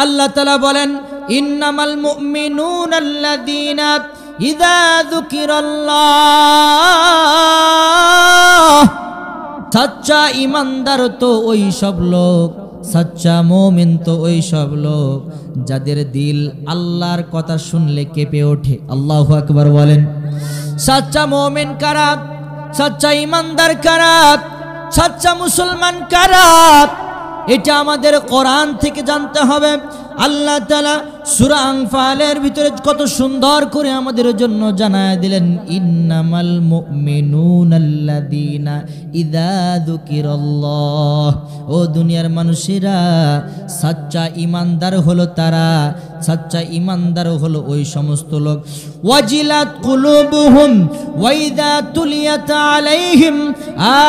আল্লাহ তাআলা বলেন ইন্নামাল মুমিনুনা আল্লাযীনা ইযা যুকিরাল্লাহ, সচ্চা ঈমানদার তো ওই সব লোক, সচ্চা মুমিন তো ওই সব লোক যাদের দিল আল্লাহর কথা শুনলে কেঁপে ওঠে। আল্লাহু আকবার বলেন। সচ্চা মুমিন কারা, সচ্চা ঈমানদার কারা, সচ্চা মুসলমান কারা, এটা আমাদের কোরআন থেকে জানতে হবে। আল্লাহ তাআলা সূরা আনফালের ভিতরে কত সুন্দর করে আমাদের জন্য জানায় দিলেন ইন্নামাল মুমিনুনাল্লাযীনা ইযা যুকিরাল্লাহ। ও দুনিয়ার মানুষেরা, সচ্চা ঈমানদার হলো তারা, সচ্চা ঈমানদার হলো ওই সমস্ত লোক ওয়াজিলাত কুলুবুহুম ওয়া ইযা তুলিয়াত আলাইহিম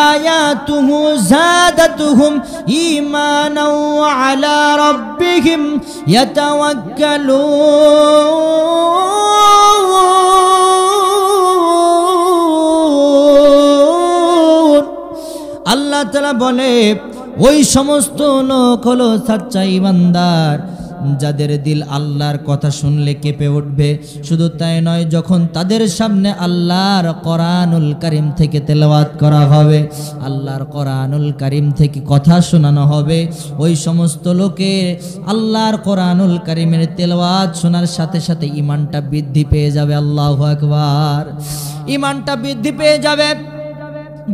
আয়াতুহু যাদাতুহুম ঈমানাও ওয়া আলা রাব্বিহিম ইয়াতাওয়াক্কালুন। আল্লাহ তাআলা বলে ওই সমস্ত লোক হলো সচ্চা ঈমানদার যাদের দিল আল্লাহর কথা শুনলে কেঁপে উঠবে। শুধু তাই নয়, যখন তাদের সামনে আল্লাহর কোরআনুল কারীম থেকে তেলাওয়াত করা হবে, আল্লাহর কোরআনুল কারীম থেকে কথা শোনানো হবে, ওই সমস্ত লোকের আল্লাহর কোরআনুল কারীমের তেলাওয়াত শোনার সাথে সাথে ঈমানটা বৃদ্ধি পেয়ে যাবে। আল্লাহু আকবার। ঈমানটা বৃদ্ধি পেয়ে যাবে।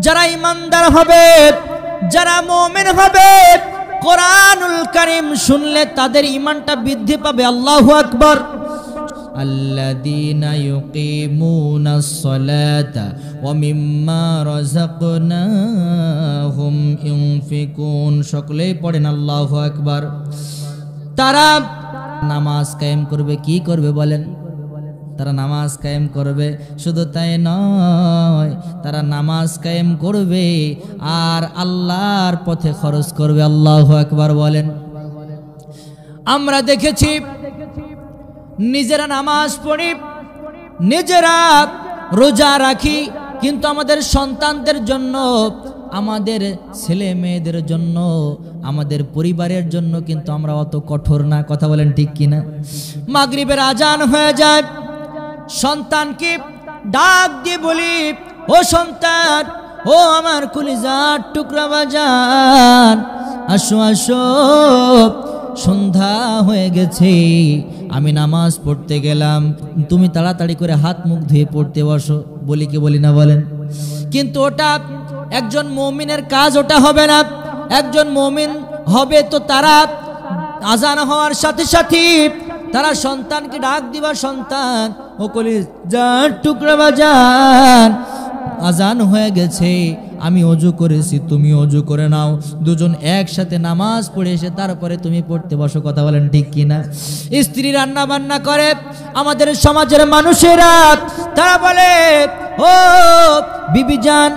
যারা ঈমানদার হবে, যারা মুমিন হবে, কোরআনুল কারীম শুনলে তাদের ঈমানটা বৃদ্ধি পাবে। আল্লাহু আকবার। আল্লাযীনা ইউকিমুনাস সালাতা ওয়া মিম্মা রাযাকনাহুম ইউনফিকুন। সকলেই পড়েন আল্লাহু আকবার। তারা নামাজ কায়েম করবে। কি করবে বলেন? তারা নামাজ কায়েম করবে। শুধু তাই নয়, তারা নামাজ কায়েম করবে আর আল্লাহর পথে খরচ করবে। আল্লাহু আকবার বলেন। আমরা দেখেছি নিজেরা নামাজ পড়ি, নিজেরা রোজা রাখি, কিন্তু আমাদের সন্তানদের জন্য, আমাদের ছেলে মেয়েদের জন্য, আমাদের পরিবারের জন্য কিন্তু আমরা অত কঠোর না। কথা বলেন ঠিক কিনা? মাগরিবের আজান হয়ে যায়, সন্তানকে ডাক দিয়ে বলি, ও সন্তান, ও আমার কলিজার টুকরা বাজান, আসো আসো, সন্ধ্যা হয়ে গেছে, আমি নামাজ পড়তে গেলাম, তুমি তাড়াতাড়ি করে হাত মুখ ধুয়ে পড়তে বসো। বলি কি বলি না বলেন? কিন্তু ওটা একজন মুমিনের কাজ, ওটা হবে না। একজন মুমিন হবে তো তারা আজান হওয়ার সাথে সাথে তারা সন্তানকে ডাক দিবা, সন্তান, ও কলিজার টুকরা বাজান, আজান হয়ে গেছে, আমি ওযু করেছি, তুমি ওযু করে নাও, দুজন একসাথে নামাজ পড়ে এসে তারপরে তুমি পড়তে বসো। কথা বলেন ঠিক কিনা? স্ত্রী রান্না বান্না করে, আমাদের সমাজের মানুষেরা তারা বলে, ও বিবি জান,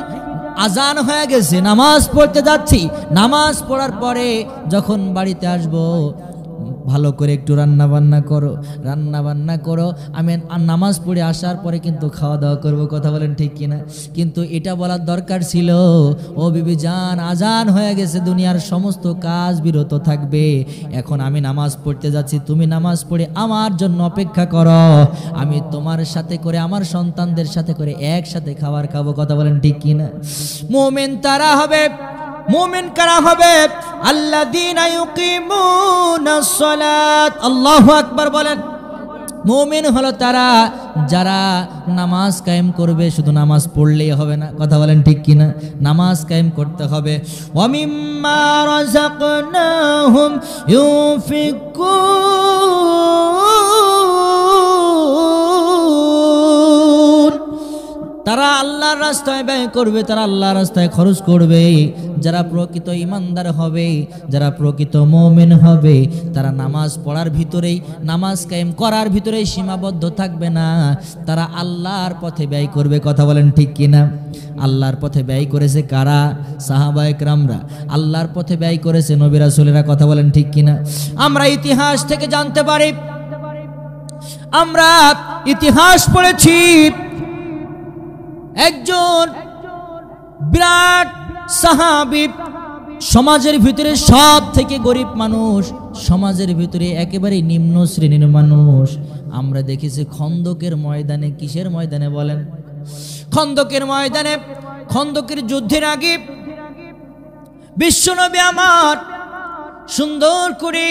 আজান হয়ে গেছে, নামাজ পড়তে যাচ্ছি, নামাজ পড়ার পরে যখন বাড়িতে আসবো ভালো করে একটু রান্না বান্না করো, রান্না বান্না করো, আমি নামাজ পড়ে আসার পরে কিন্তু খাওয়া দাওয়া করবো। কথা বলেন ঠিক কিনা? কিন্তু এটা বলার দরকার ছিল, ও বিবি জান, আজান হয়ে গেছে, দুনিয়ার সমস্ত কাজ বিরত থাকবে, এখন আমি নামাজ পড়তে যাচ্ছি, তুমি নামাজ পড়ে আমার জন্য অপেক্ষা করো, আমি তোমার সাথে করে, আমার সন্তানদের সাথে করে একসাথে খাবার খাবো। কথা বলেন ঠিক কিনা? মুমিন তারা হবে, মুমিন কারা হবে? আল্লাযীনা ইউকিমুনাস সালাত। আল্লাহু আকবার বলেন। মুমিন হলো তারা যারা নামাজ কায়েম করবে। শুধু নামাজ পড়লেই হবে না। কথা বলেন ঠিক কিনা? নামাজ কায়েম করতে হবে। ওয়া মিম্মা রাযাকনাহুম ইউনফিকুন। তারা আল্লাহর রাস্তায় ব্যয় করবে, তারা আল্লাহর রাস্তায় খরচ করবে। যারা প্রকৃত ঈমানদার হবে, যারা প্রকৃত মুমিন হবে, তারা নামাজ পড়ার ভিতরেই, নামাজ কায়েম করার ভিতরেই সীমাবদ্ধ থাকবে না, তারা আল্লাহর পথে ব্যয় করবে। কথা বলেন ঠিক কিনা? আল্লাহর পথে ব্যয় করেছে কারা? সাহাবায়ে কেরামরা। আল্লাহর পথে ব্যয় করেছে নবী রাসূলেরা। কথা বলেন ঠিক কিনা? আমরা ইতিহাস থেকে জানতে পারি, আমরা ইতিহাস পড়েছি, একজন বিরাট সাহাবী, সমাজের ভিতরে সব থেকে গরিব মানুষ, সমাজের ভিতরে একেবারে নিম্ন শ্রেণীর মানুষ। আমরা দেখেছি খন্দকের ময়দানে, কিসের ময়দানে বলেন? খন্দকের ময়দানে, খন্দকের যুদ্ধের আগে বিশ্বনবী আমার সুন্দর করে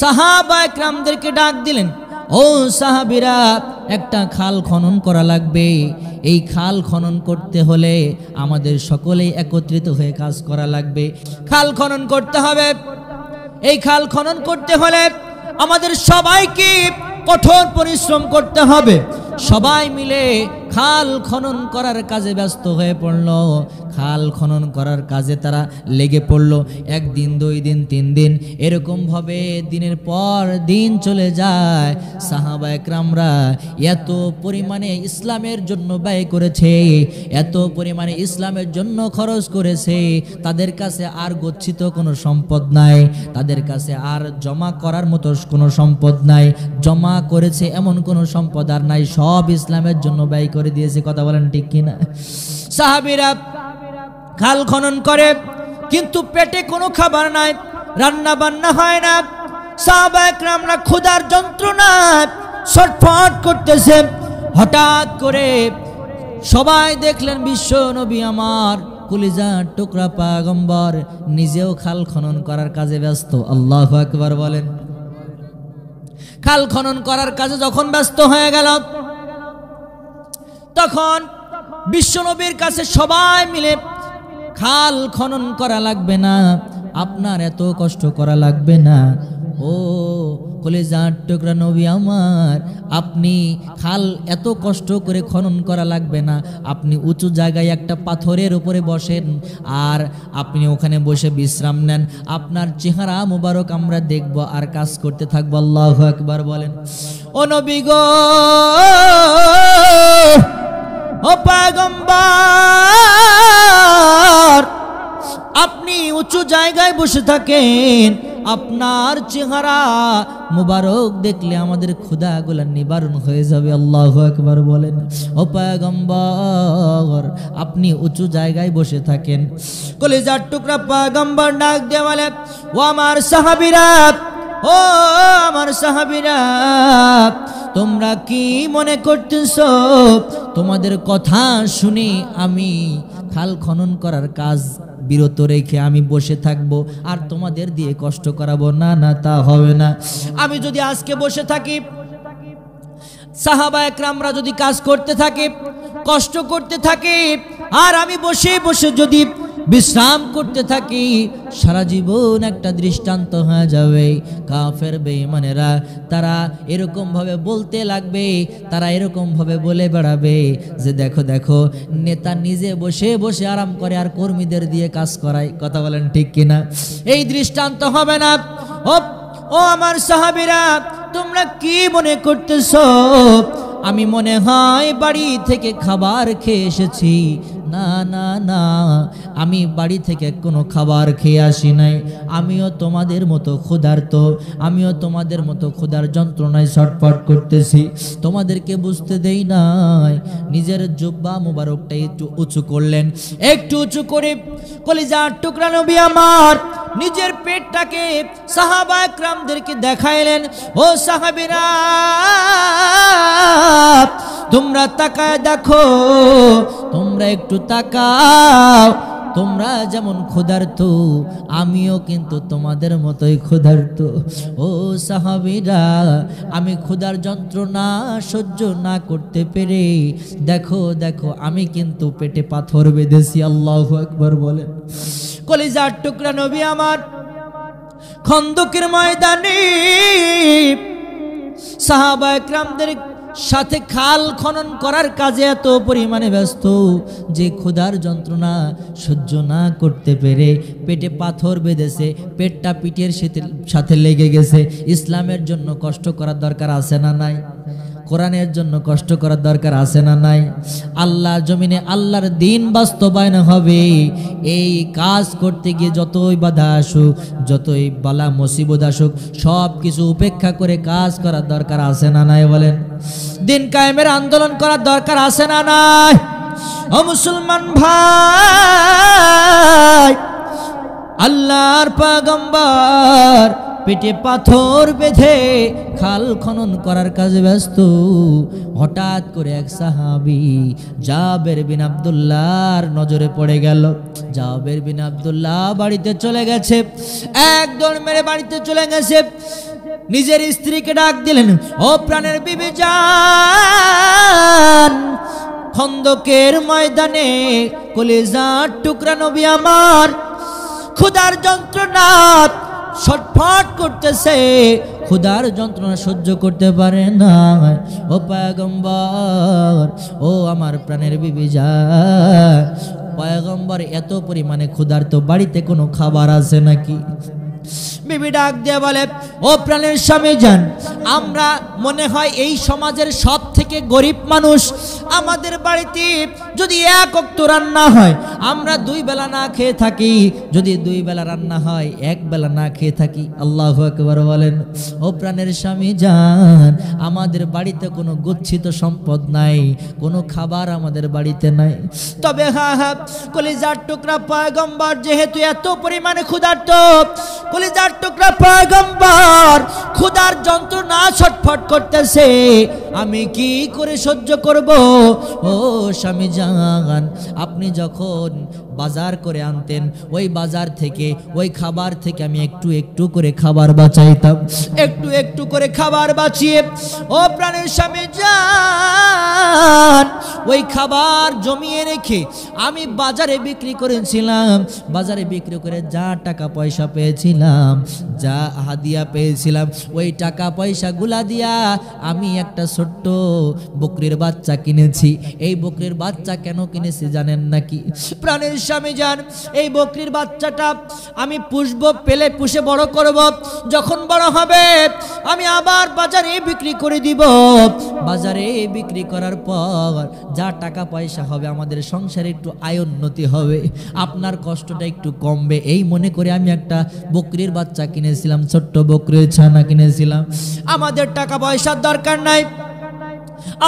সাহাবা একরামদেরকে ডাক দিলেন, ও সাহাবীরা, একটা খাল খনন করা লাগবে। এই খাল খনন করতে হলে আমাদের সকলেই একত্রিত হয়ে কাজ করা লাগবে। খাল খনন করতে হবে। এই খাল খনন করতে হলে আমাদের সবাইকে কঠোর পরিশ্রম করতে হবে। সবাই মিলে খাল খনন করার কাজে ব্যস্ত হয়ে পড়ল। খাল খনন করার কাজে তারা লেগে পড়ল। একদিন, 2 দিন, 3 দিন, এরকমভাবে দিনের পর দিন চলে যায়। সাহাবা একরামরা এত পরিমাণে ইসলামের জন্য ব্যয় করেছে, এত পরিমাণে ইসলামের জন্য খরচ করেছে, তাদের কাছে আর গচ্ছিত কোনো সম্পদ নাই, তাদের কাছে আর জমা করার মতো কোনো সম্পদ নাই। জমা করেছে এমন কোনো সম্পদ আর নাই, সব ইসলামের জন্য ব্যয় করে দিয়েছে। কথা বলেন ঠিক কিনা? সাহাবীরা খাল খনন করে, কিন্তু পেটে কোনো খাবার নাই, রান্না বান্না হয় না। সাহাবা একরামরা ক্ষুধার যন্ত্রণায় ছটফট করতেছে। হঠাৎ করে সবাই দেখলেন বিশ্ব নবী আমার কলিজার টুকরা পয়গম্বর নিজেও খাল খনন করার কাজে ব্যস্ত। আল্লাহু আকবার বলেন। খাল খনন করার কাজে যখন ব্যস্ত হয়ে গেল, তখন বিশ্বনবীর কাছে সবাই মিলে, খাল খনন করা লাগবে না, আপনার এত কষ্ট করা লাগবে না। ও কলিজার টুকরা নবী আমার, আপনি খাল এত কষ্ট করে খনন করা লাগবে না। আপনি উঁচু জায়গায় একটা পাথরের উপরে বসেন, আর আপনি ওখানে বসে বিশ্রাম নেন। আপনার চেহারা মোবারক আমরা দেখব আর কাজ করতে থাকবো। আল্লাহু আকবার বলেন। ও নবী গো, ও পয়গম্বর, আপনি উঁচু জায়গায় বসে থাকেন, আপনার চেহারা মুবারক দেখলে আমাদের ক্ষুধাগুলা নিবারণ হয়ে যাবে। আল্লাহু আকবার বলেন। ও পয়গম্বর, আপনি উঁচু জায়গায় বসে থাকেন। কলিজার টুকরা পয়গম্বর ডাক দিয়ে বলে, ও আমার সাহাবীরা, ও আমার সাহাবীরা, তোমরা কি মনে করতেছো তোমাদের কথা শুনে আমি খাল খনন করার কাজ বিরত রেখে আমি বসে থাকবো আর তোমাদের দিয়ে কষ্ট করাবো? না না, তা হবে না। আমি যদি আজকে বসে থাকি, সাহাবা একরামরা যদি কাজ করতে থাকে, কষ্ট করতে থাকে, আর আমি বসে বসে যদি বিশ্রাম করতে থাকি, সারা জীবন একটা দৃষ্টান্ত হয়ে যাবে। কাফের বেঈমানেরা তারা এরকম ভাবে বলতে লাগবে, তারা এরকম ভাবে বলে বেড়াবে যে দেখো দেখো, নেতা নিজে বসে বসে আরাম করে আর কর্মীদের দিয়ে কাজ করায়। কথা বলেন ঠিক কিনা? এই দৃষ্টান্ত হবে না। ও আমার সাহাবীরা, তোমরা কি মনে করতেছো আমি মনে হয় বাড়ি থেকে খাবার খেয়ে এসেছি? না না না, আমি বাড়ি থেকে কোনো খাবার খেয়ে আসি নাই। আমিও তোমাদের মতো ক্ষুধার্ত, আমিও তোমাদের মতো ক্ষুধার যন্ত্রণায় ছটফট করতেছি। তোমাদেরকে বুঝতে দেই নাই। নিজের জুব্বা মুবারকটা একটু উঁচু করলেন, একটু উঁচু করে কলিজার টুকরা নবী আমার নিজের পেটটাকে সাহাবা একরামদেরকে দেখাইলেন। ও সাহাবীরা, তোমরা তাকায় দেখো, তোমরা একটু তাকাও, তোমরা যেমন ক্ষুধার্ত আমিও কিন্তু তোমাদের মতোই ক্ষুধার্ত। ও সাহাবীরা, আমি ক্ষুধার যন্ত্রণা সহ্য না করতে পেরে দেখো দেখো, আমি কিন্তু পেটে পাথর বেঁধেছি। আল্লাহু আকবার বলেন। কলিজার টুকরা নবী আমার খন্দকের ময়দানে সাহাবা একরামদের সাথে খাল খনন করার কাজে এত পরিমাণে ব্যস্ত যে ক্ষুধার যন্ত্রণা সহ্য না করতে পেরে পেটে পাথর বেঁধেছে, পেটটা পিঠের সাথে লেগে গেছে। ইসলামের জন্য কষ্ট করার দরকার আছে না নাই? কোরআনের জন্য কষ্ট করার দরকার আছে না নাই? আল্লাহর জমিনে আল্লাহর দ্বীন বাস্তবায়ন হবে, এই কাজ করতে গিয়ে যতই বাধা আসুক, যতই বালা মুসিবত আসুক, সব কিছু উপেক্ষা করে কাজ করার দরকার আছে না নাই? বলেন। দ্বীন কায়েমের আন্দোলন করার দরকার আছে না নাই? ও মুসলমান ভাই, আল্লাহর পয়গম্বর পেটে পাথর বেঁধে খাল খনন করার কাজে ব্যস্ত। হঠাৎ করে এক সাহাবী জাবের বিন আব্দুল্লাহর নজরে পড়ে গেল। জাবের বিন আব্দুল্লাহ বাড়িতে চলে গেছে, এক দৌড় মেরে বাড়িতে চলে গেছে। নিজের স্ত্রীকে ডাক দিলেন, ও প্রাণের বিবি জান, খন্দকের ময়দানে কলিজার টুকরা নবী আমার ক্ষুধার যন্ত্রণা ছটফট করতেছে, ক্ষুধার যন্ত্রণা সহ্য করতে পারে না। ও পয়গম্বর, ও আমার প্রাণের বিবি জান, পয়গম্বর এত পরিমাণে ক্ষুধার্ত, বাড়িতে কোনো খাবার আছে নাকি? বিবি ডাক দিয়ে বলে, ও প্রাণের স্বামী যান, আমরা মনে হয় এই সমাজের সব থেকে গরিব মানুষ। আমাদের বাড়িতে যদি এক ওয়াক্ত রান্না হয় আমরা দুই বেলা না খেয়ে থাকি, যদি দুই বেলা রান্না হয় এক বেলা না খেয়ে থাকি। আল্লাহু আকবার বলেন। ও প্রাণের স্বামী যান, আমাদের বাড়িতে কোনো গচ্ছিত সম্পদ নাই, কোনো খাবার আমাদের বাড়িতে নাই। তবে হ্যাঁ হ্যাঁ, কলিজার টুকরা পয়গম্বর যেহেতু এত পরিমাণে ক্ষুধার্ত, কলিজার টুকরা পয়গম্বর ক্ষুধার যন্ত্রণা ছটফট করতেছে, আমি কি করে সহ্য করব? ও স্বামী জান, আপনি যখন বাজার করে আনতেন, ওই বাজার থেকে ওই খাবার থেকে আমি একটু একটু করে খাবার বাঁচাইতাম, একটু একটু করে খাবার বাঁচিয়ে ও প্রাণের স্বামী জান ওই খাবার জমিয়ে রেখে আমি বাজারে বিক্রি করেছিলাম। বাজারে বিক্রি করে যা টাকা পয়সা পেয়েছিলাম, যা হাদিয়া পেয়েছিলাম, ওই টাকা পয়সা গুলা দিয়া আমি একটা ছোট্ট বকরির বাচ্চা কিনেছি। এই বকরির বাচ্চা কেন কিনেছি জানেন নাকি? প্রাণের স্বামী জান, এই বকরির বাচ্চাটা আমি পুষবো, পেলে পুষে বড় করব, যখন বড় হবে আমি আবার বাজারে বিক্রি করে দিব। বাজারে বিক্রি করার পর যা টাকা পয়সা হবে আমাদের সংসারে একটু আয় উন্নতি হবে, আপনার কষ্টটা একটু কমবে, এই মনে করে আমি একটা বকরির বাচ্চা কিনেছিলাম, ছোট্ট বকরির ছানা কিনেছিলাম। আমাদের টাকা পয়সার দরকার নাই,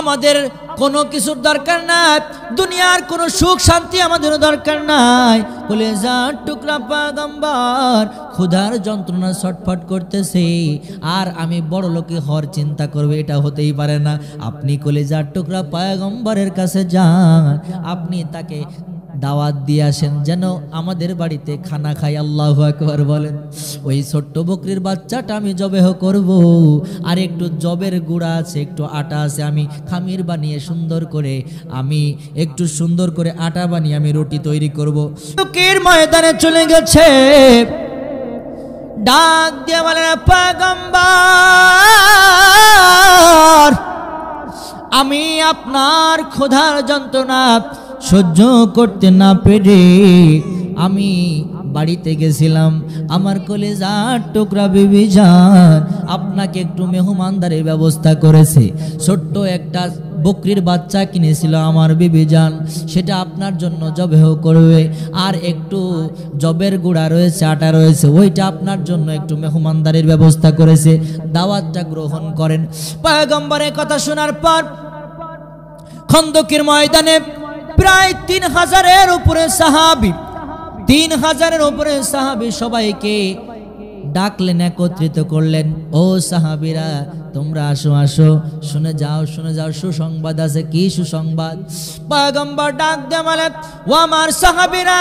আমাদের কোনো কিছুর দরকার নাই, দুনিয়ার কোনো সুখ শান্তি আমাদের দরকার নাই। কলিজার টুকরা পয়গম্বর ক্ষুধার যন্ত্রণা ছটফট করতেছে, আর আমি বড় লোকে হওয়ার চিন্তা করবে, এটা হতেই পারে না। আপনি কলিজার টুকরা পয়গম্বরের কাছে যান, আপনি তাকে দাওয়াত দিয়ে আসেন যেন আমাদের বাড়িতে খানা খাই। আল্লাহু আকবার বলেন। ওই ছোট্ট বকরির বাচ্চাটা আমি জবেহ করব, আর একটু জবের গুঁড়া আছে, একটু আটা আছে, আমি খামির বানিয়ে সুন্দর করে, আমি একটু সুন্দর করে আটা বানিয়ে আমি রুটি তৈরি করব। লোকের ময়দানে চলে গেছে, ডাক দিয়ে বলেন, পয়গম্বর আমি আপনার ক্ষুধার যন্ত্রণা সহ্য করতে না পেরে আমি বাড়িতে গেছিলাম, আমার কলিজার টুকরা বিবি জান আপনাকে একটু মেহমানদারির ব্যবস্থা করেছে, ছোট্ট একটা বকরির বাচ্চা কিনেছিল আমার বিবি জান, সেটা আপনার জন্য জবেহ করবে, আর একটু জবের গুঁড়া রয়েছে, আটা রয়েছে, ওইটা আপনার জন্য একটু মেহমানদারির ব্যবস্থা করেছে, দাওয়াতটা গ্রহণ করেন। পয়গম্বরের কথা শোনার পর খন্দকের ময়দানে প্রায় 3000-এর উপরে সাহাবী, 3000-এর উপরে সাহাবী সবাইকে ডাকলেন, একত্রিত করলেন। ও সাহাবীরা তোমরা আসো আসো, শুনে যাও শুনে যাও, সুসংবাদ আছে। কি সুসংবাদ? পয়গম্বর ডাক দিয়ে বলেন, ও আমার সাহাবীরা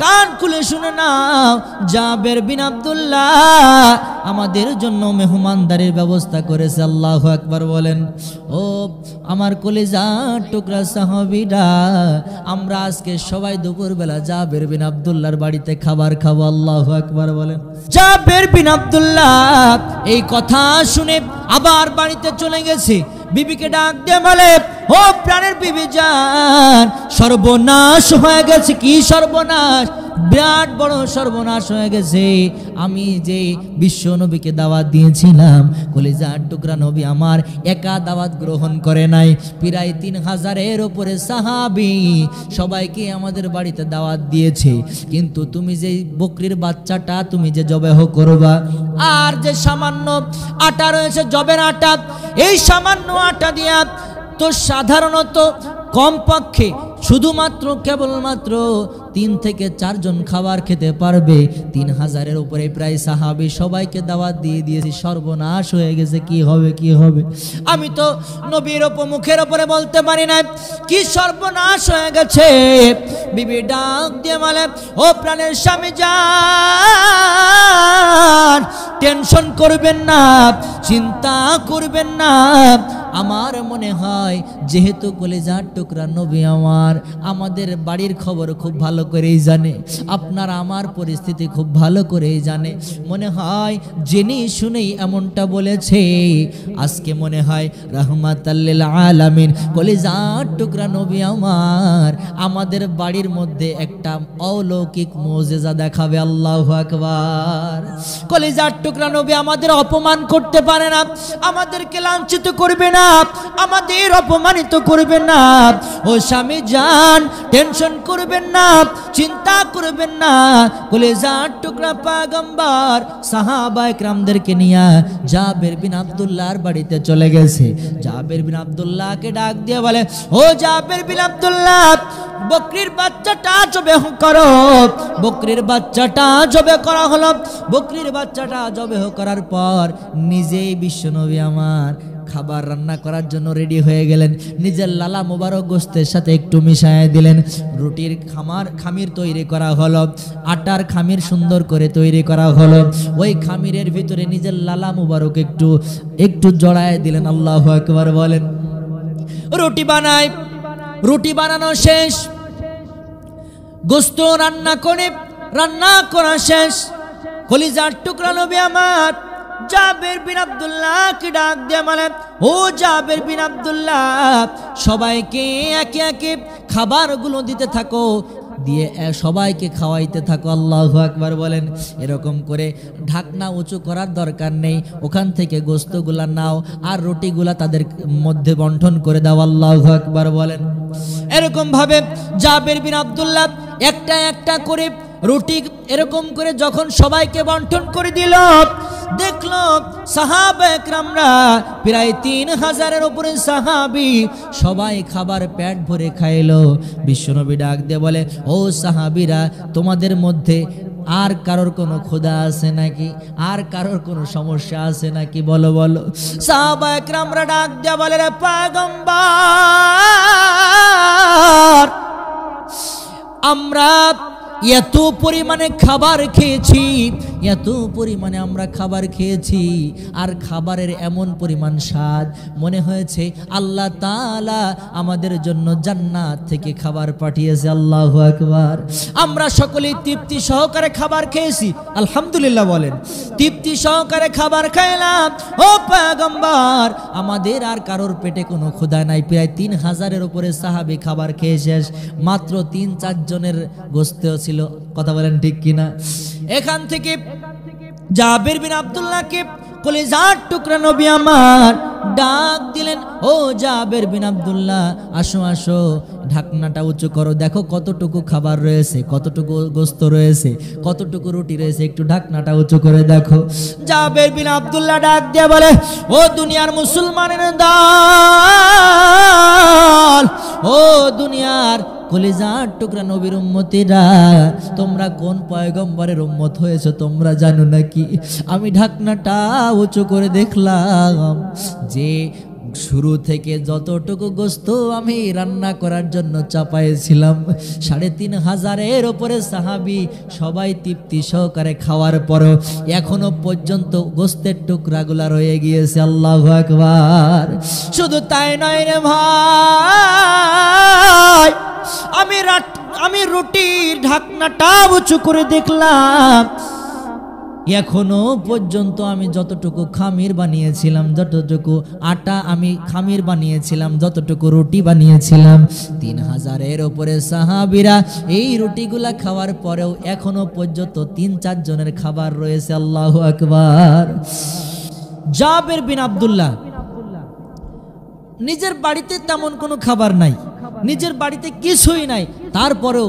কান খুলে শুনে নাও, জাবের বিন আব্দুল্লাহ আমাদের জন্য মেহমানদারির ব্যবস্থা করেছে। আল্লাহু আকবার বলেন। ও আমার কলিজার টুকরা সাহাবীরা, আমরা আজকে সবাই দুপুরবেলা জাবের বিন আব্দুল্লাহর বাড়িতে খাবার খাবো। আল্লাহু আকবার বলেন। জাবের বিন আব্দুল্লাহ এই কথা শুনে আবার বাড়িতে চলে গেছে, বিবিকে ডাক দিয়ে বলে, ও প্রাণের বিবি জান সর্বনাশ হয়ে গেছে। কি সর্বনাশ? বিরাট বড় সর্বনাশ হয়ে গেছে। আমি যে বিশ্ব নবীকে দাওয়াত দিয়েছিলাম, কলিজার টুকরা নবী আমার একা দাওয়াত গ্রহণ করে নাই, প্রায় 3000-এর উপরে সাহাবী সবাইকে আমাদের বাড়িতে দাওয়াত দিয়েছে, কিন্তু তুমি যে বকরির বাচ্চাটা তুমি যে জবেহ করবা, আর যে সামান্য আটা রয়েছে জবের আটা, এই সামান্য আটা দিয়া তো সাধারণত কমপক্ষে শুধুমাত্র কেবলমাত্র 3 থেকে 4 জন খাবার খেতে পারবে। 3000-এর উপরে প্রায় সাহাবী, সবাইকে দাওয়াত দিয়ে দিয়েছি, সর্বনাশ হয়ে গেছে, কি হবে কি হবে। আমি তো নবীর মুখের উপরে বলতে পারি না কি সর্বনাশ হয়ে গেছে। বিবি ডাক দিয়ে বলে, ও প্রাণের স্বামী যান, টেনশন করবেন না, চিন্তা করবেন না। আমার মনে হয় যেহেতু কলিজার টুকরা নবী আমার আমাদের বাড়ির খবর খুব ভালো করেই জানে, আপনার আমার পরিস্থিতি খুব ভালো করেই জানে, মনে হয় জেনে শুনেই এমনটা বলেছে। আজকে মনে হয় রাহমাতাল লিল আলামিন কলিজার টুকরা নবী আমার আমাদের বাড়ির মধ্যে একটা অলৌকিক মুজিজা দেখাবে। আল্লাহু আকবার। কলিজার টুকরা নবী আমাদের অপমান করতে পারে না, আমাদেরকে লাঞ্ছিত করবে না, আমাদের অপমানিত করবেন না। ও স্বামী জান, টেনশন করবেন না, চিন্তা করবেন না। কলিজার টুকরা পয়গম্বর সাহাবায়ে কিরামদেরকে নিয়ে জাবের বিন আব্দুল্লাহর বাড়িতে চলে গেছে। জাবের বিন আব্দুল্লাহকে ডাক দিয়ে বলে, ও জাবের বিন আব্দুল্লাহ, বকরির বাচ্চাটা জবে করো। বকরির বাচ্চাটা জবে করা হলো। বকরির বাচ্চাটা জবে করার পর নিজেই বিশ্বনবী আমার খাবার রান্না করার জন্য রেডি হয়ে গেলেন। নিজের লালা মোবারক গোস্তের সাথে একটু মিশিয়ে দিলেন। রুটির খামির তৈরি করা হলো, আটার খামির সুন্দর করে তৈরি করা হলো। ওই খামিরের ভিতরে নিজের লালা মোবারক একটু জড়ায় দিলেন। আল্লাহু আকবার বলেন। রুটি বানায়, রুটি বানানো শেষ, গোস্ত রান্না করা শেষ। কলিজার টুকরা নবী আমার জাবের বিন আব্দুল্লাহকে ডাক দিয়ে বলে, ও জাবের বিন আব্দুল্লাহ, সবাইকে একে একে খাবারগুলো দিতে থাকো, দিয়ে সবাইকে খাওয়াইতে থাকো। আল্লাহু আকবার বলেন। এরকম করে ঢাকনা উঁচু করার দরকার নেই, ওখান থেকে গোস্তগুলা নাও আর রুটিগুলা তাদের মধ্যে বন্টন করে দাও। আল্লাহু আকবার বলেন। এরকম ভাবে জাবের বিন আব্দুল্লাহ একটা একটা করে রুটি এরকম করে যখন সবাইকে বন্টন করে দিল, দেখলো সাহাবায়ে কেরামরা প্রায় 3000-এর উপরে সাহাবী সবাই খাবার পেট ভরে খাইলো। বিশ্বনবী ডাক দিয়ে বলে, ও সাহাবীরা, তোমাদের মধ্যে আর কারোর কোনো ক্ষুধা আছে নাকি? আর কারোর কোনো সমস্যা আছে নাকি? বলো বলো। সাহাবায়ে কেরামরা ডাক দিয়ে বলে, রে পয়গম্বর, আমরা এত পরিমাণে খাবার খেয়েছি, এত পরিমাণে আমরা খাবার খেয়েছি, আর খাবারের এমন পরিমাণ স্বাদ, মনে হয়েছে আল্লাহ তাআলা আমাদের জন্য জান্নাত থেকে খাবার পাঠিয়েছে। আল্লাহু আকবার। আমরা সকলেই তৃপ্তি সহকারে খাবার খেয়েছি, আলহামদুলিল্লাহ বলেন। তৃপ্তি সহকারে খাবার খাইলাম। ও পয়গম্বর, আমাদের আর কারোর পেটে কোনো ক্ষুধা নাই। প্রায় 3000-এর উপরে সাহাবী খাবার খেয়ে শেষ, মাত্র 3-4 জনের গোস্ত ছিল। কথা বলেন ঠিক কিনা? এখান থেকে জাবের বিন আব্দুল্লাহকে কলিজার টুকরা নবী আমার ডাক দিলেন, ও জাবের বিন আব্দুল্লাহ, আসো আসো, ঢাকনাটা উঁচু করো, দেখো কতটুকু খাবার রয়েছে, কতটুকু গোস্ত রয়েছে, কতটুকু রুটি রয়েছে, একটু ঢাকনাটা উঁচু করে দেখো। জাবের বিন আব্দুল্লাহ ডাক দিয়ে বলে, ও দুনিয়ার মুসলমানের দল, ও দুনিয়ার কলিজার টুকরা নবীর উম্মতিরা, তোমরা কোন পয়গম্বরের উম্মত হয়েছে তোমরা জানো নাকি? আমি ঢাকনাটা উঁচু করে দেখলাম যে শুরু থেকে যতটুকু গোস্ত আমি রান্না করার জন্য চাপাইছিলাম, 3500-এর উপরে সাহাবী সবাই তৃপ্তি সহকারে খাওয়ার পরও এখনো পর্যন্ত গোস্তের টুকরাগুলা রয়ে গিয়েছে। আল্লাহু আকবার। শুধু তাই নয় রে ভাই, আমি রুটির ঢাকনাটা উঁচু করে দেখলাম, এখনো পর্যন্ত আমি যতটুকু খামির বানিয়েছিলাম, যতটুকু আটা আমি খামির বানিয়েছিলাম, যতটুকু রুটি বানিয়েছিলাম, 3000-এর উপরে সাহাবীরা এই রুটিগুলা খাওয়ার পরেও এখনো পর্যন্ত 3-4 জনের খাবার রয়েছে। আল্লাহু আকবার। জাবের বিন আব্দুল্লাহ নিজের বাড়িতে তেমন কোনো খাবার নাই, নিজের বাড়িতে কিছুই নাই, তারপরেও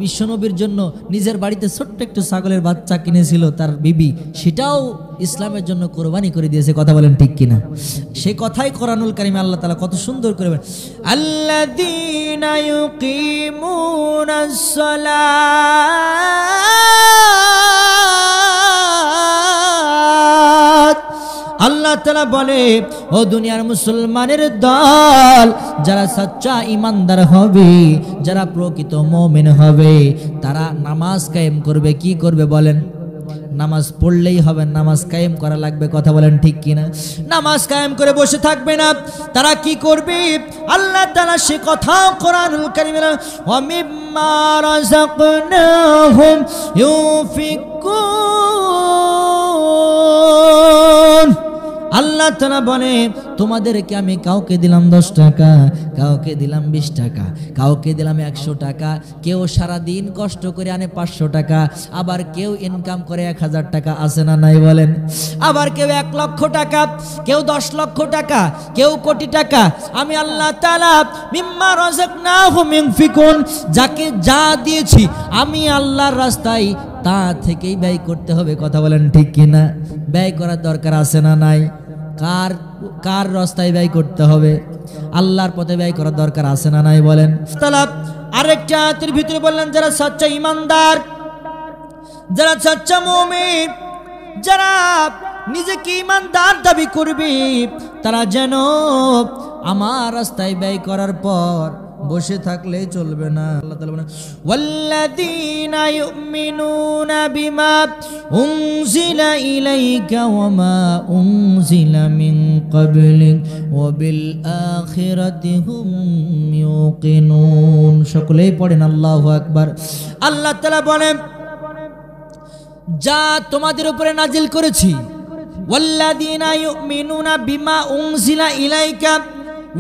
বিশ্বনবীর জন্য নিজের বাড়িতে ছোট্ট একটু ছাগলের বাচ্চা কিনেছিল তার বিবি, সেটাও ইসলামের জন্য কোরবানি করে দিয়েছে। কথা বলেন ঠিক কিনা? সে কথাই কোরআনুল কারিমে আল্লাহ তাআলা কত সুন্দর করে বলেন, আল্লাযীনা ইউকিমুনাস সালাত। আল্লাহ তাআলা বলে, ও দুনিয়ার মুসলমানের দল, যারা সচ্চা ইমানদার হবে, যারা প্রকৃত মুমিন হবে, তারা নামাজ কায়েম করবে। কি করবে বলেন? নামাজ পড়লেই হবে, নামাজ কায়েম করা লাগবে। কথা বলেন ঠিক কিনা? নামাজ কায়েম করে বসে থাকবে না। তারা কি করবে? আল্লাহ তাআলা সে কথা কোরআনুল কারীমে, ওয়া মিম্মা রাযাকনাহুম ইউফিকুন। আল্লাহ তাআলা বলে, তোমাদেরকে আমি কাউকে দিলাম 10 টাকা, কাউকে দিলাম 20 টাকা, কাউকে দিলাম 100 টাকা, কেউ সারা দিন কষ্ট করে আনে 500 টাকা, আবার কেউ ইনকাম করে 1000 টাকা, আছে না নাই বলেন? আবার কেউ 1 লক্ষ টাকা, কেউ 10 লক্ষ টাকা, কেউ কোটি টাকা। আমি আল্লাহ তাআলা মিম্মা রাযাকনাহুম ইউনফিকুন, যাকে যা দিয়েছি আমি আল্লাহর রাস্তায় তা থেকেই ব্যয় করতে হবে। কথা বলেন ঠিক কিনা? ব্যয় করার দরকার আছে না নাই? কার কার রাস্তায় ব্যয় করতে হবে? আল্লাহর পথে ব্যয় করার দরকার আছে না নাই বলেন? তাআলা আরেকটা আয়াতের ভিতরে বললেন, যারা সচ্চা ঈমানদার, যারা সচ্চা মুমিন, যারা নিজেকে ঈমানদার দাবি করবে, তারা যেন আমার রাস্তায় ব্যয় করার পর বসে থাকলে চলবে না। আল্লাহ তাআলা বলেন, ওয়াল্লাযীনা ইউমিনুনা বিমা উনজিলা ইলাইকা ওয়া মা উনজিলা মিন ক্বাবলিক ওয়া বিল আখিরাতি হুম ইউকিনুন। সকলেই পড়েন আল্লাহু আকবার। আল্লাহ তাআলা বলেন, যা তোমাদের উপরে নাজিল করেছি, ওয়াল্লাযীনা ইউমিনুনা বিমা উনজিলা ইলাইকা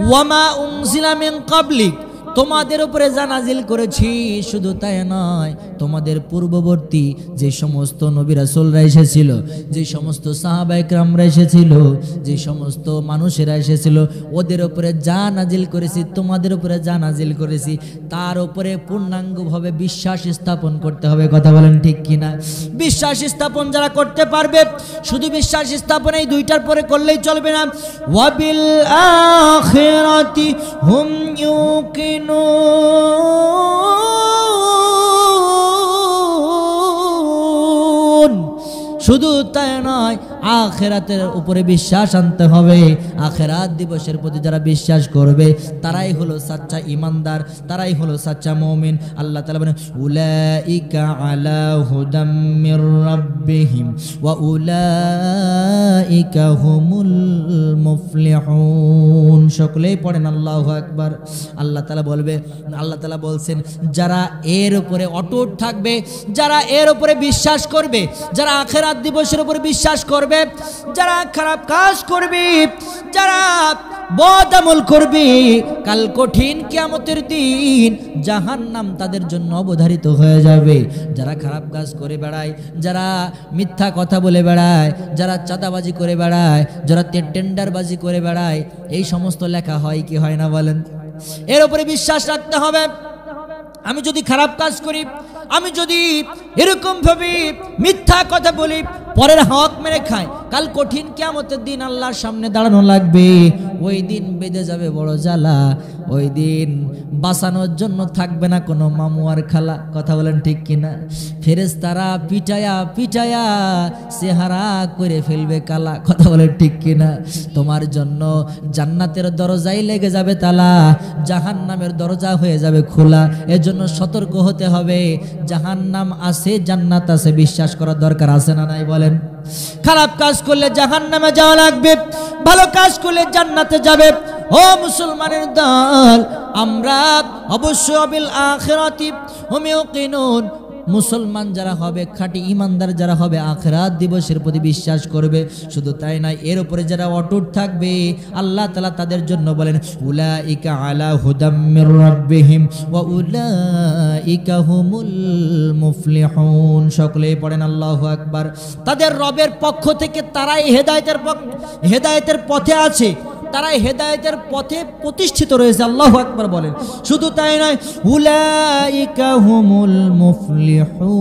ওয়া মা উনজিলা মিন ক্বাবলিক, তোমাদের উপরে যা নাজিল করেছি, শুধু তাই নয়, তোমাদের পূর্ববর্তী যে সমস্ত নবী রাসূলরা এসেছিল, যে সমস্ত সাহাবায়ে কেরামরা এসেছিল, যে সমস্ত মানুষেরা এসেছিল, ওদের উপরে যা নাজিল করেছি, তোমাদের উপরে যা নাজিল করেছি, তার উপরে পূর্ণাঙ্গভাবে বিশ্বাস স্থাপন করতে হবে। কথা বলেন ঠিক কিনা? বিশ্বাস স্থাপন যারা করতে পারবে, শুধু বিশ্বাস স্থাপন এই দুইটার পরে করলেই চলবে না, ওয়া বিল আখিরাতি হুম ইউকিনুন, শুধু তাই নয়, আখিরাতের উপরে বিশ্বাস আনতে হবে। আখিরাত দিবসের প্রতি যারা বিশ্বাস করবে, তারাই হলো সাচ্চা ঈমানদার, তারাই হলো সাচ্চা মুমিন। আল্লাহ তাআলা বলেন, উলাইকা আলা হুদাম মির রাব্বিহিম ওয়া উলাইকা হুমুল মুফলিহুন। সকলেই পড়েন আল্লাহু আকবার। আল্লাহ তাআলা বলবে, আল্লাহ তাআলা বলছেন, যারা এর উপরে অটুট থাকবে, যারা এর উপরে বিশ্বাস করবে, যারা আখিরাত দিবসের উপর বিশ্বাস করবে, যারা খারাপ কাজ করবে, যারা বদ আমল করবে, কাল কঠিন কিয়ামতের দিন জাহান্নাম তাদের জন্য অবধারিত হয়ে যাবে। যারা খারাপ কাজ করে বেড়ায়, যারা মিথ্যা কথা বলে বেড়ায়, যারা চাঁদাবাজি করে বেড়ায়, যারা টেন্ডারবাজি করে বেড়ায়, এই সমস্ত লেখা হয় কি হয় না বলেন? এর উপরে বিশ্বাস রাখতে হবে। আমি যদি খারাপ কাজ করি, আমি যদি এরকম ভাবে মিথ্যা কথা বলি, পরের হক মেরে খাই, কাল কঠিন কিয়ামতের দিন আল্লাহর সামনে দাঁড়ানো লাগবে। ওই দিন বেঁধে যাবে বড় জ্বালা। ওই দিন বাঁচানোর জন্য থাকবে না কোনো মামু আর খালা। কথা বলেন ঠিক কিনা? ফেরেশতারা পিটায়া পিটায়া চেহারা করে ফেলবে কালা। কথা বলেন ঠিক কিনা? তোমার জন্য জান্নাতের দরজাই লেগে যাবে তালা, জাহান্নামের দরজা হয়ে যাবে খোলা। এর জন্য সতর্ক হতে হবে। জাহান্নাম আছে, জান্নাত আছে, বিশ্বাস করার দরকার আছে না নাই বলেন? খারাপ কাজ করলে জাহান্নামে যাওয়া লাগবে, ভালো কাজ করলে জান্নাতে যাবে। ও মুসলমানের দল, আমরা অবশ্যই বিল আখিরাতি হুম ইউকিনুন, মুসলমান যারা হবে, খাঁটি ঈমানদার যারা হবে, আখিরাত দিবসের প্রতি বিশ্বাস করবে। শুধু তাই নয়, এর উপরে যারা অটুট থাকবে, আল্লাহ তাআলা তাদের জন্য বলেন, উলাইকা আলা হুদাম মির রাব্বিহিম ওয়া উলাইকা হুমুল মুফলিহুন। সকলেই পড়েন আল্লাহু আকবার। তাদের রবের পক্ষ থেকে তারাই হেদায়েতের পথে আছে, তারা হেদায়েতের পথে প্রতিষ্ঠিত রয়েছে। আল্লাহু আকবার বলেন। শুধু তাই নয়, উলাইকা হুমুল মুফলিহুন,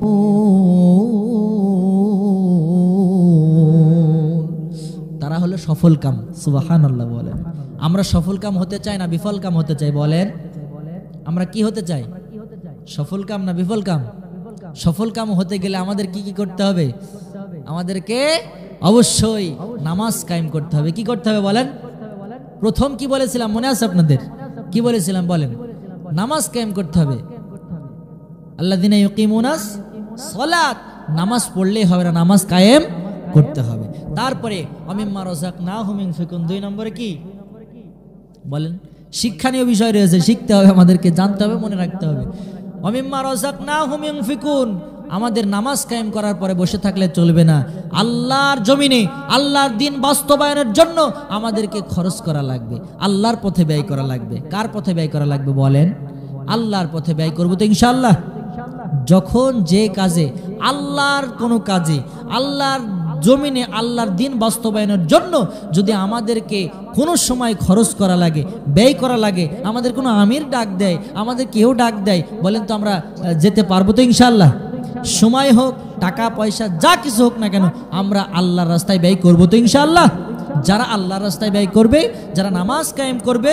তারা হলো সফলকাম। সুবহানাল্লাহ বলেন। আমরা সফলকাম হতে চাই না বিফলকাম হতে চাই? বলেন, আমরা কি হতে চাই? সফলকাম না বিফলকাম? সফলকাম হতে গেলে আমাদের কি কি করতে হবে? আমাদেরকে অবশ্যই নামাজ কায়েম করতে হবে। কি করতে হবে বলেন? প্রথম কি বলেছিলাম মনে আছে আপনাদের? কি বলেছিলাম বলেন? নামাজ কায়েম করতে হবে। আল্লাযিনা ইউকিমুনাস সালাত, নামাজ পড়লেই হবে না, নামাজ কায়েম করতে হবে। তারপরে ওমিম্মা রাযাকনাহুম ইউনফিকুন, 2 নম্বরে কি বলেন? শিক্ষণীয় বিষয় রয়েছে, শিখতে হবে আমাদেরকে, জানতে হবে, মনে রাখতে হবে। ওমিম্মা রাযাকনাহুম ইউনফিকুন, আমাদের নামাজ কায়েম করার পরে বসে থাকলে চলবে না। আল্লাহর জমিনে আল্লাহর দ্বীন বাস্তবায়নের জন্য আমাদেরকে খরচ করা লাগবে, আল্লাহর পথে ব্যয় করা লাগবে। কার পথে ব্যয় করা লাগবে বলেন? আল্লাহর পথে ব্যয় করব তো ইনশাআল্লাহ। যখন যে কাজে, আল্লাহর কোনো কাজে, আল্লাহর জমিনে আল্লাহর দ্বীন বাস্তবায়নের জন্য যদি আমাদেরকে কোনো সময় খরচ করা লাগে, ব্যয় করা লাগে, আমাদের কোনো আমির ডাক দেয়, আমাদের কেউ ডাক দেয়, বলেন তো আমরা যেতে পারবো তো ইনশাআল্লাহ? সময় হোক, টাকা পয়সা, যা কিছু হোক না কেন, আমরা আল্লাহর রাস্তায় ব্যয় করবো তো ইনশাআল্লাহ। যারা আল্লাহর রাস্তায় ব্যয় করবে, যারা নামাজ কায়েম করবে,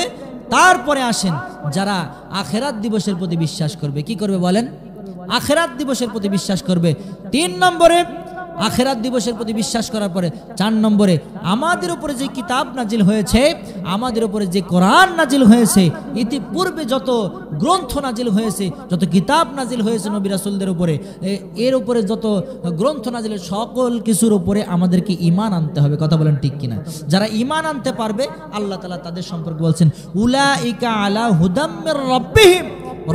তারপরে আসেন যারা আখিরাত দিবসের প্রতি বিশ্বাস করবে। কি করবে বলেন? আখিরাত দিবসের প্রতি বিশ্বাস করবে। 3 নম্বরে আখিরাত দিবসের প্রতি বিশ্বাস করার পরে 4 নম্বরে আমাদের উপরে যে কিতাব নাজিল হয়েছে, আমাদের উপরে যে কোরআন নাজিল হয়েছে, ইতিপূর্বে যত গ্রন্থ নাজিল হয়েছে, যত কিতাব নাজিল হয়েছে নবী রাসূলদের উপরে, এর উপরে যত গ্রন্থ নাজিল, সকল কিছুর উপরে আমাদেরকে ঈমান আনতে হবে। কথা বলেন ঠিক কিনা? যারা ঈমান আনতে পারবে, আল্লাহ তাআলা তাদের সম্পর্কে বলছেন উলাইকা আলা হুদাম মির রাব্বিহিম,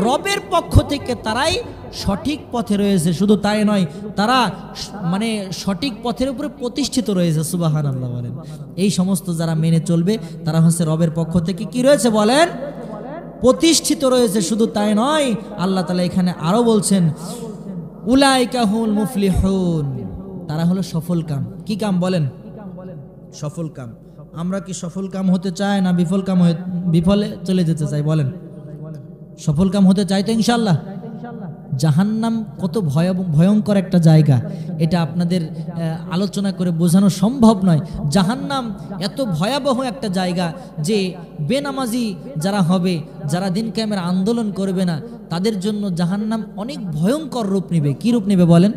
রবের পক্ষ থেকে তারাই সঠিক পথে রয়েছে। শুধু তাই নয়, তারা মানে সঠিক পথের উপরে প্রতিষ্ঠিত রয়েছে। সুবহানাল্লাহ বলেন। এই সমস্ত যারা মেনে চলবে, তারা হচ্ছে রবের পক্ষ থেকে কি রয়েছে বলেন? প্রতিষ্ঠিত রয়েছে। শুধু তাই নয়, আল্লাহ তাআলা এখানে আরো বলছেন উলাইকা হুমুল মুফলিহুন, তারা হলো সফল কাম। কি কাম বলেন? সফল কাম। আমরা কি সফল কাম হতে চাই না বিফল কাম হয়ে বিফলে চলে যেতে চাই বলেন? সফল কাম হতে চাই তো ইনশাআল্লাহ। জাহান্নাম কত ভয়ঙ্কর একটা জায়গা, এটা আপনাদের আলোচনা করে বোঝানো সম্ভব নয়। জাহান্নাম এত ভয়াবহ একটা জায়গা যে বেনামাজি যারা হবে, যারা দিন কিয়ামের আন্দোলন করবে না, তাদের জন্য জাহান্নাম অনেক ভয়ঙ্কর রূপ নেবে। কি রূপ নেবে বলেন?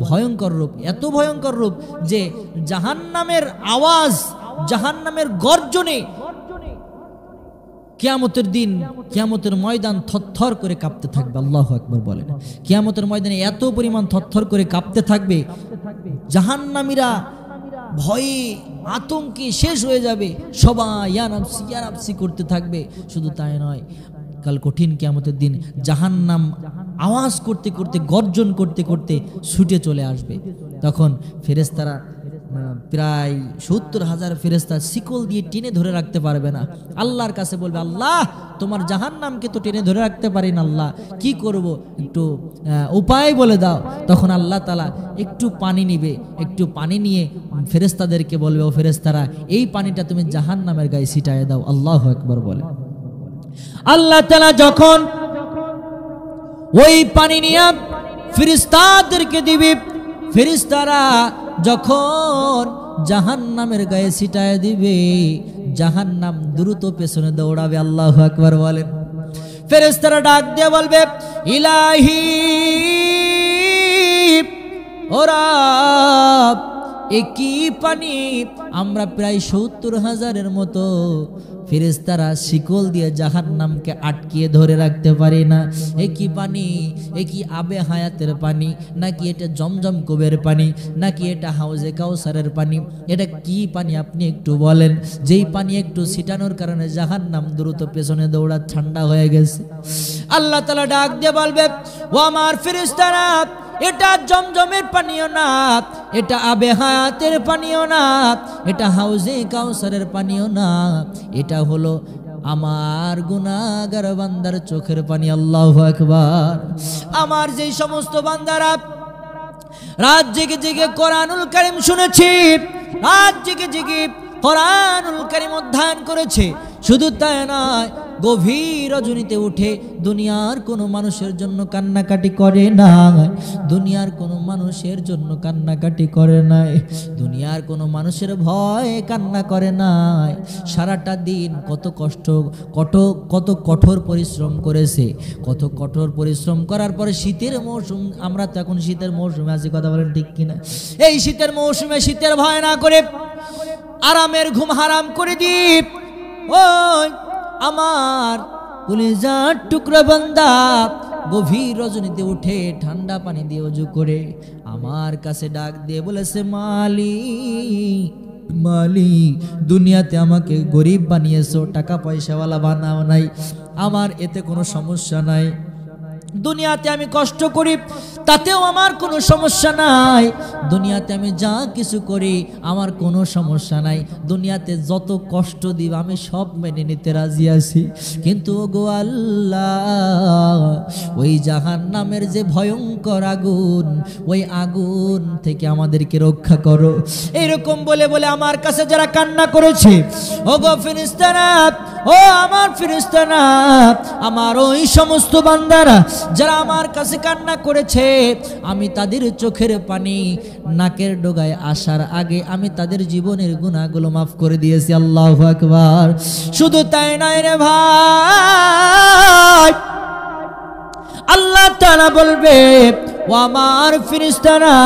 ভয়ঙ্কর রূপ। এত ভয়ঙ্কর রূপ যে জাহান্নামের আওয়াজ, জাহান্নামের গর্জনে কিয়ামতের দিন, কিয়ামতের ময়দান থরথর করে কাঁপতে থাকবে। আল্লাহু আকবার বলেন। কিয়ামতের ময়দানে এত পরিমাণ থরথর করে কাঁপতে থাকবে, জাহান্নামীরা ভয়ে আতঙ্কে শেষ হয়ে যাবে, সবাই ইয়া নাফসি ইয়া নাফসি করতে থাকবে। শুধু তাই নয়, কাল কঠিন কিয়ামতের দিন জাহান্নাম আওয়াজ করতে করতে, গর্জন করতে করতে ছুটে চলে আসবে। তখন ফেরেশতারা প্রায় 70,000 ফেরেশতা শিকল দিয়ে টেনে ধরে রাখতে পারবে না। আল্লাহর কাছে বলবে, আল্লাহ তোমার জাহান্নামকে তো টেনে ধরে রাখতে পারি না, আল্লাহ কি করব, একটু উপায় বলে দাও। তখন আল্লাহ তাআলা একটু পানি নিবে, একটু পানি নিয়ে ফেরেশতাদেরকে বলবে, ও ফেরেশতারা এই পানিটা তুমি জাহান্নামের গায়ে ছিটায় দাও। আল্লাহু আকবার বলে। আল্লাহ তাআলা যখন ওই পানি নিয়ে ফেরেশতাদেরকে দিবে, ফেরেশতারা যখন জাহান্নামের গায়ে ছিটায় দিবে, জাহান্নাম দ্রুত পেছনে দৌড়াবে। আল্লাহু আকবার বলেন। ফেরেশতারা ডাক দিয়ে বলবে, ইলাহি ও রব, একই পানি আমরা প্রায় 70,000-এর মতো ফেরেশতারা শিকল দিয়ে জাহান্নামকে আটকিয়ে ধরে রাখতে পারি না। একই পানি, একই আবে হায়াতের পানি, নাকি এটা জমজম কুবের পানি, নাকি এটা হাউজে কাউসারের পানি? এটা কি পানি আপনি একটু বলেন, যেই পানি একটু ছিটানোর কারণে জাহান্নাম দ্রুত পেছনে দৌড়া ঠান্ডা হয়ে গেছে। আল্লাহ তাআলা ডাক দিয়ে বলবে, ও আমার ফেরেশতারা, এটা জমজমের পানিও না, এটা আবে হায়াতের পানিও না, এটা হাউজে কাউসারের পানিও না, এটা হলো আমার গুনাহগার বান্দার চোখের পানি। আল্লাহু আকবার। আমার যেই সমস্ত বান্দারা রাত জেগে জেগে কোরআনুল কারীম শুনেছি, রাত জেগে জেগে কোরআনুল কারীম অধ্যয়ন করেছে। শুধু তাই নয়, গভীর রজনীতে উঠে দুনিয়ার কোনো মানুষের জন্য কান্নাকাটি করে না, দুনিয়ার কোনো মানুষের জন্য কান্নাকাটি করে নাই, দুনিয়ার কোনো মানুষের ভয় কান্না করে নাই। সারাটা দিন কত কষ্ট, কত কঠোর পরিশ্রম করেছে, কত কঠোর পরিশ্রম করার পরে শীতের মৌসুম, আমরা তো এখন শীতের মৌসুমে আছি, কথা বলেন ঠিক কিনা? এই শীতের মৌসুমে শীতের ভয় না করে আরামের ঘুম হারাম করে দিই। ওই আমার কলিজার টুকরা বান্দা গভীর রজনীতে উঠে ঠান্ডা পানি দিয়ে ওযু করে আমার কাছে ডাক দিয়ে বলেছে, মালিক মালিক, দুনিয়াতে আমাকে গরিব বানিয়েছো, টাকা পয়সাওয়ালা বানাও নাই, আমার এতে কোনো সমস্যা নাই। দুনিয়াতে আমি কষ্ট করি তাতেও আমার কোনো সমস্যা নাই, দুনিয়াতে আমি যা কিছু করি আমার কোনো সমস্যা নাই, দুনিয়াতে যত কষ্ট দিব আমি সব মেনে নিতে রাজি আছি। কিন্তু ওগো আল্লাহ, ওই জাহান্নামের যে ভয়ঙ্কর আগুন, ওই আগুন থেকে আমাদেরকে রক্ষা করো। এইরকম বলে বলে আমার কাছে যারা কান্না করেছে, ওগো ফেরেশতারা, ও আমার ফেরেশতারা, আমার ওই সমস্ত বান্দারা যারা আমার কাছে কান্না করেছে, আমি তাদের চোখের পানি নাকের ডগায় আসার আগে আমি তাদের জীবনের গুনাহগুলো মাফ করে দিয়েছি। আল্লাহু আকবার। শুধু তাই নয় রে ভাই, আল্লাহ তাআলা বলবে, ও আমার ফেরেশতারা,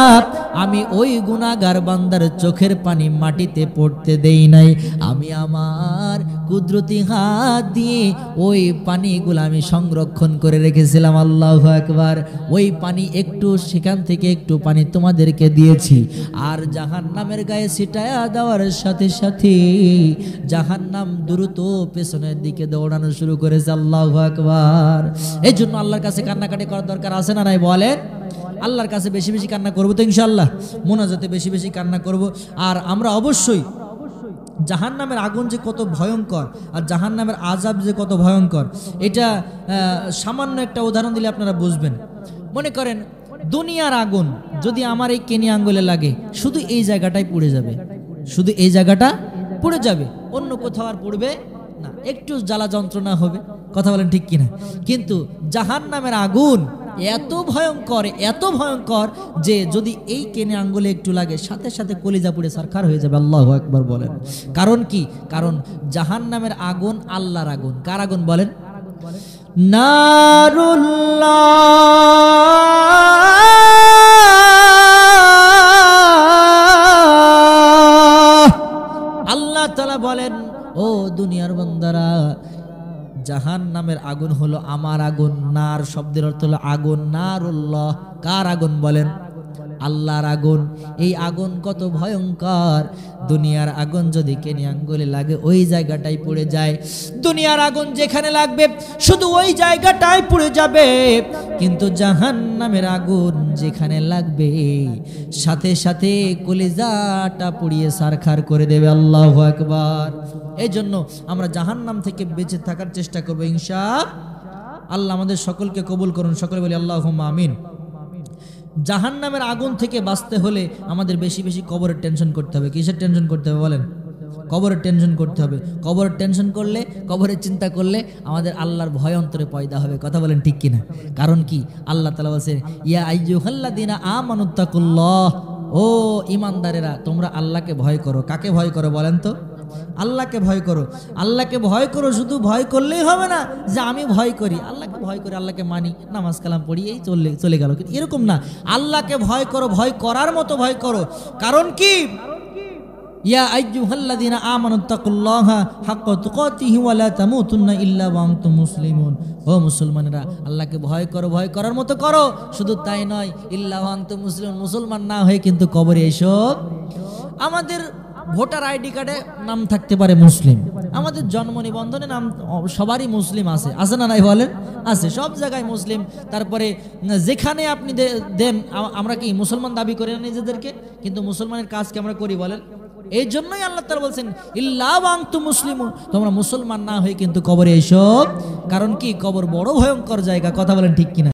আমি ওই গুনাহগার বান্দার চোখের পানি মাটিতে পড়তে দেই নাই, আমি আমার কুদরতি হাত দিয়ে ওই পানিগুলো আমি সংরক্ষণ করে রেখেছিলাম। আল্লাহু আকবার। ওই পানি একটু, সেখান থেকে একটু পানি তোমাদেরকে দিয়েছি, আর জাহান্নামের গায়ে ছিটায়া দেওয়ার সাথে সাথে জাহান্নাম দ্রুত পেছনের দিকে দৌড়ানো শুরু করেছে। আল্লাহু আকবার। এই জন্য আল্লাহর কাছে কান্নাকাটি করার দরকার আছে না নাই বলেন? আল্লাহর কাছে বেশি বেশি কান্না করবো তো ইনশাআল্লাহ, মোনাজাতে বেশি বেশি কান্না করব। আর আমরা অবশ্যই জাহান্নামের আগুন যে কত ভয়ঙ্কর আর জাহান্নামের আযাব যে কত ভয়ঙ্কর, এটা সামান্য একটা উদাহরণ দিলে আপনারা বুঝবেন। মনে করেন দুনিয়ার আগুন যদি আমার এই কেনি আঙ্গুলে লাগে, শুধু এই জায়গাটাই পুড়ে যাবে, শুধু এই জায়গাটা পুড়ে যাবে, অন্য কোথাও আর পুড়বে না, একটু জ্বালা যন্ত্রণা হবে, কথা বলেন ঠিক কিনা? কিন্তু জাহান্নামের আগুন এত ভয়ঙ্কর, এত ভয়ঙ্কর যে যদি এই কেনে আঙ্গুলে একটু লাগে সাথে সাথে কলিজা পুড়ে সারখার হয়ে যাবে। আল্লাহু আকবার বলেন। কারণ কি? কারণ জাহান্নামের আগুন আল্লাহর আগুন। কার আগুন বলেন? নারুল্লাহ। আল্লাহ তাআলা বলেন, ও দুনিয়ার বান্দারা, জাহান্নামের আগুন হলো আমার আগুন। নার শব্দের অর্থ হলো আগুন। নারুল্লাহ, কার আগুন বলেন? আল্লাহর আগুন। এই আগুন কত ভয়ঙ্কর, দুনিয়ার আগুন যদি কেনি আঙ্গুলে লাগে ওই জায়গাটাই পুড়ে যায়, দুনিয়ার আগুন যেখানে লাগবে শুধু ওই জায়গাটাই পুড়ে যাবে, কিন্তু জাহান্নামের আগুন যেখানে লাগবে সাথে সাথে কলিজাটা পুড়িয়ে সারখার করে দেবে। আল্লাহু আকবার। এই জন্য আমরা জাহান্নাম থেকে বেঁচে থাকার চেষ্টা করবো ইনশাআল্লাহ। আমাদের সকলকে কবুল করুন, সকলে বলি আল্লাহুম্মা আমিন। জাহান্নামের আগুন থেকে বাঁচতে হলে আমাদের বেশি বেশি কবরের টেনশন করতে হবে। কিসের টেনশন করতে হবে বলেন? কবরের টেনশন করতে হবে। কবরের টেনশন করলে, কবরের চিন্তা করলে আমাদের আল্লাহর ভয় অন্তরে পয়দা হবে। কথা বলেন ঠিক কিনা? কারণ কি? আল্লাহ তাআলা বলেন, ইয়া আইয়ুহাল্লাযীনা আমানুত্তাকুল্লাহ, ও ঈমানদারেরা তোমরা আল্লাহকে ভয় করো। কাকে ভয় করো বলেন তো? আল্লাহকে ভয় করো। আল্লাহকে ভয় করো, শুধু ভয় করলেই হবে না যে আমি ভয় করি, আল্লাহকে ভয় করি, আল্লাহকে মানি, নামাজ কালাম পড়ি, এই চলে গেল, কিন্তু এরকম না। আল্লাহকে ভয় করো, ভয় করার মতো ভয় করো। কারণ কি? ইয়া আইয়ুহাল্লাযীনা আমানুত্তাকুল্লাহা হাক্কা তুকাতিহি ওয়া লা তামুতুন্না ইল্লা ওয়া আনতুম মুসলিমুন। ও মুসলমানেরা, আল্লাহকে ভয় করো, ভয় করার মতো করো। শুধু তাই নয়, ইল্লা ওয়া আনতুম মুসলিমুন, মুসলমান না হয়ে কিন্তু কবরে এসো। আমাদের ভোটার আইডি কার্ডে নাম থাকতে পারে মুসলিম, আমাদের জন্ম নিবন্ধনে নাম সবারই মুসলিম আছে, আছে না নাই বলেন? আছে, সব জায়গায় মুসলিম। তারপরে যেখানে আপনি দেন, আমরা কি মুসলমান দাবি করি না নিজেদেরকে? কিন্তু মুসলমানের কাজ কি আমরা করি বলেন? এই জন্যই আল্লাহ তাআলা বলছেন ইল্লা ওয়া আনতুম মুসলিমুন, তোমরা মুসলমান না হয়ে কিন্তু কবরে এসো। কারণ কি? কবর বড় ভয়ঙ্কর জায়গা। কথা বলেন ঠিক কিনা?